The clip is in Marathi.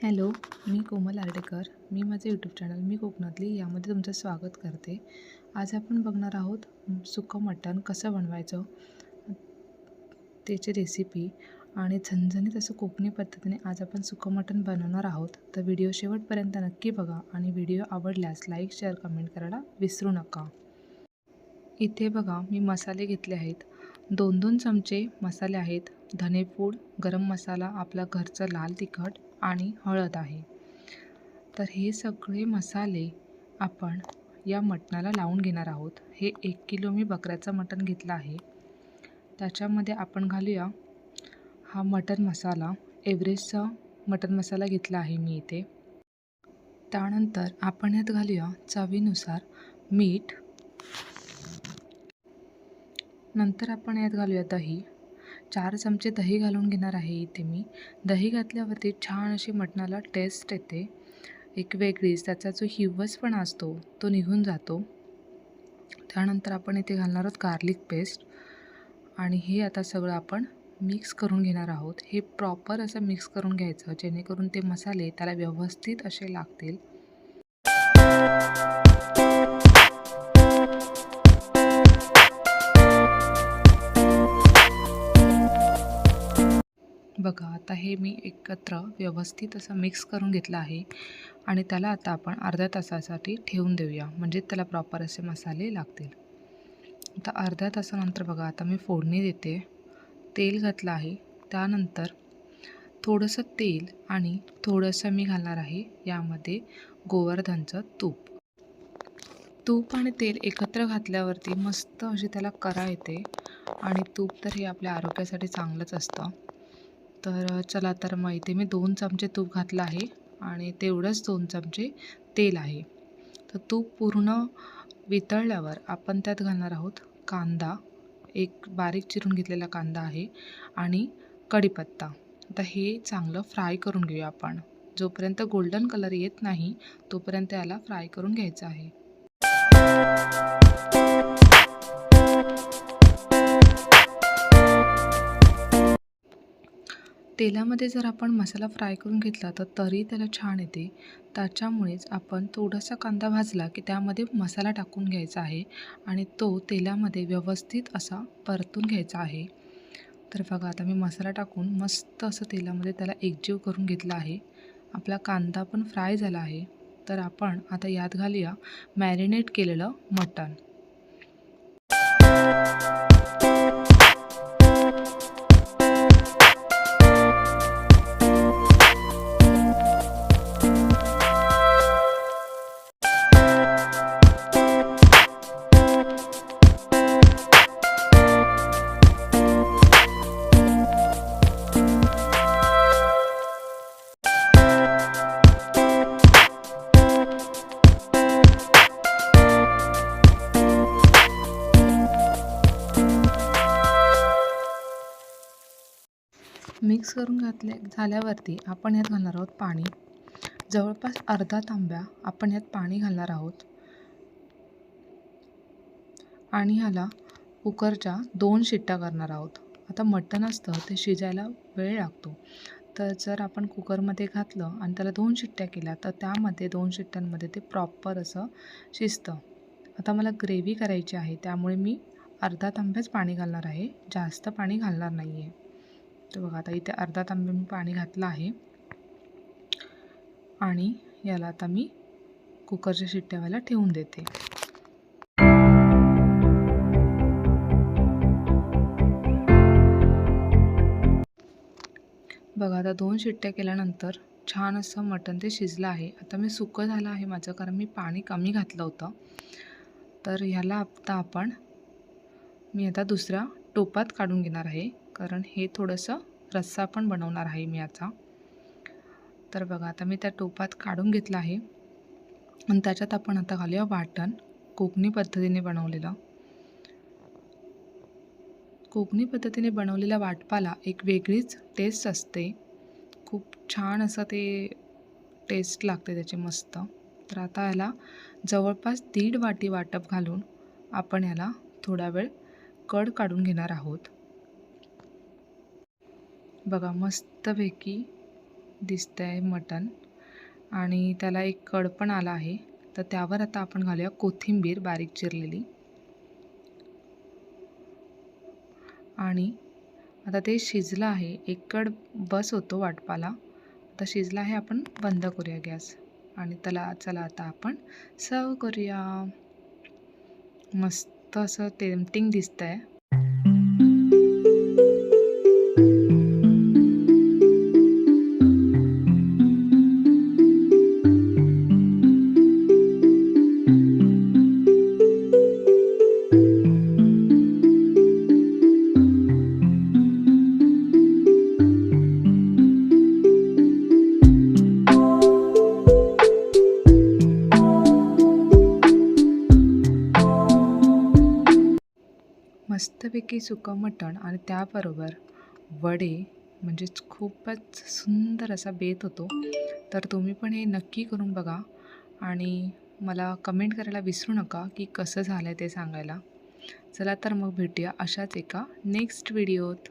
हॅलो, मी कोमल आर्डेकर. मी माझे यूट्यूब चॅनल मी कोकणातली यामध्ये तुमचं स्वागत करते. आज आपण बघणार आहोत सुकं मटण कसं बनवायचं, त्याची रेसिपी आणि झणझणीत असं कोकणी पद्धतीने आज आपण सुकं मटण बनवणार आहोत. तर व्हिडिओ शेवटपर्यंत नक्की बघा आणि व्हिडिओ आवडल्यास लाईक, शेअर, कमेंट करायला विसरू नका. इथे बघा मी मसाले घेतले आहेत. 2-2 चमचे मसाले आहेत. धनेपूड, गरम मसाला, आपला घरचं लाल तिखट आणि हळद आहे. तर हे सगळे मसाले आपण या मटणाला लावून घेणार आहोत. हे 1 किलो मी बकऱ्याचं मटण घेतलं आहे. त्याच्यामध्ये आपण घालूया हा मटण मसाला. एव्हरेस्टचा मटण मसाला घेतला आहे मी इथे. त्यानंतर आपण यात घालूया चवीनुसार मीठ. नंतर आपण यात घालूया दही. 4 चमचे दही घालून घेणार आहे इथे मी. दही घातल्यावरती छान अशी मटणाला टेस्ट येते, एक वेगळीच. त्याचा जो हिवसपणा असतो तो निघून जातो. त्यानंतर आपण इथे घालणार आहोत गार्लिक पेस्ट आणि हे आता सगळं आपण मिक्स करून घेणार आहोत. हे प्रॉपर असं मिक्स करून घ्यायचं जेणेकरून ते मसाले त्याला व्यवस्थित असे लागतील. बघा आता हे मी एकत्र व्यवस्थित असं मिक्स करून घेतलं आहे आणि त्याला आता आपण अर्ध्या तासासाठी ठेवून देऊया, म्हणजे त्याला प्रॉपर असे मसाले लागतील. आता अर्ध्या तासानंतर बघा आता मी फोडणी देते. तेल घातलं आहे. त्यानंतर थोडंसं तेल आणि थोडंसं मी घालणार आहे यामध्ये गोवर्धनचं तूप. तूप आणि तेल एकत्र घातल्यावरती मस्त अशी त्याला करा येते आणि तूप तर हे आपल्या आरोग्यासाठी चांगलंच असतं. तर चला, तर मग इथे मी 2 चमचे तूप घातलं आहे आणि तेवढंच 2 चमचे तेल आहे. तर तूप पूर्ण वितळल्यावर आपण त्यात घालणार आहोत कांदा. एक बारीक चिरून घेतलेला कांदा आहे आणि कढीपत्ता. आता हे चांगलं फ्राय करून घेऊया आपण. जोपर्यंत गोल्डन कलर येत नाही तोपर्यंत याला फ्राय करून घ्यायचं आहे. तेलामध्ये जर आपण मसाला फ्राय करून घेतला तर तरी त्याला छान येते. त्याच्यामुळेच आपण थोडासा कांदा भाजला की त्यामध्ये मसाला टाकून घ्यायचा आहे आणि तो तेलामध्ये व्यवस्थित असा परतून घ्यायचा आहे. तर बघा आता मी मसाला टाकून मस्त असं तेलामध्ये त्याला एकजीव करून घेतला आहे. आपला कांदा पण फ्राय झाला आहे. तर आपण आता यात घालूया मॅरिनेट केलेलं मटण. मिक्स करून झाल्यावरती आपण यात घालणार आहोत पाणी. जवळपास अर्धा तांब्या आपण यात पाणी घालणार आहोत आणि ह्याला कुकरच्या 2 शिट्ट्या करणार आहोत. आता मटण असतं ते शिजायला वेळ लागतो. तर जर आपण कुकरमध्ये घातलं आणि त्याला 2 शिट्ट्या केल्या तर त्यामध्ये 2 शिट्ट्यांमध्ये ते प्रॉपर असं शिजतं. आता मला ग्रेव्ही करायची आहे त्यामुळे मी अर्धा तांब्याच पाणी घालणार आहे, जास्त पाणी घालणार नाही आहे. तर बघा आता इथे अर्धा तांबे मी पाणी घातलं आहे आणि याला आता मी कुकरच्या शिट्ट्या व्हायला ठेवून देते. बघा आता 2 शिट्ट्या केल्यानंतर छान असं मटण ते शिजलं आहे. आता मी सुकं झालं आहे माझं, कारण मी पाणी कमी घातलं होतं. तर ह्याला मी आता दुसऱ्या टोपात काढून घेणार आहे, कारण हे थोडंसं रस्सा पण बनवणार आहे मी याचा. तर बघा आता मी त्या टोपात काढून घेतलं आहे आणि त्याच्यात आपण आता घालूया वाटण कोकणी पद्धतीने बनवलेलं. कोकणी पद्धतीने बनवलेल्या वाटपाला एक वेगळीच टेस्ट असते. खूप छान असं ते टेस्ट लागते त्याची मस्त. तर आता याला जवळपास 1.5 वाटी वाटप घालून आपण याला थोडा वेळ कड काढून घेणार आहोत. बघा मस्तपैकी दिसतंय मटण आणि त्याला एक कड पण आला आहे. तर त्यावर आता आपण घालूया कोथिंबीर बारीक चिरलेली आणि आता ते शिजलं आहे. एक कड बस होतो वाटपाला. आता शिजलं आहे, आपण बंद करूया गॅस आणि चला आता आपण सर्व करूया. मस्त असं टेम्पटिंग दिसतंय. मस्तपैकी सुकं मटण आणि त्याबरोबर वडे म्हणजेच खूपच सुंदर असा बेत होतो. तर तुम्ही पण हे नक्की करून बघा आणि मला कमेंट करायला विसरू नका की कसं झालं आहे ते सांगायला. चला तर मग भेटूया अशाच एका नेक्स्ट व्हिडिओत.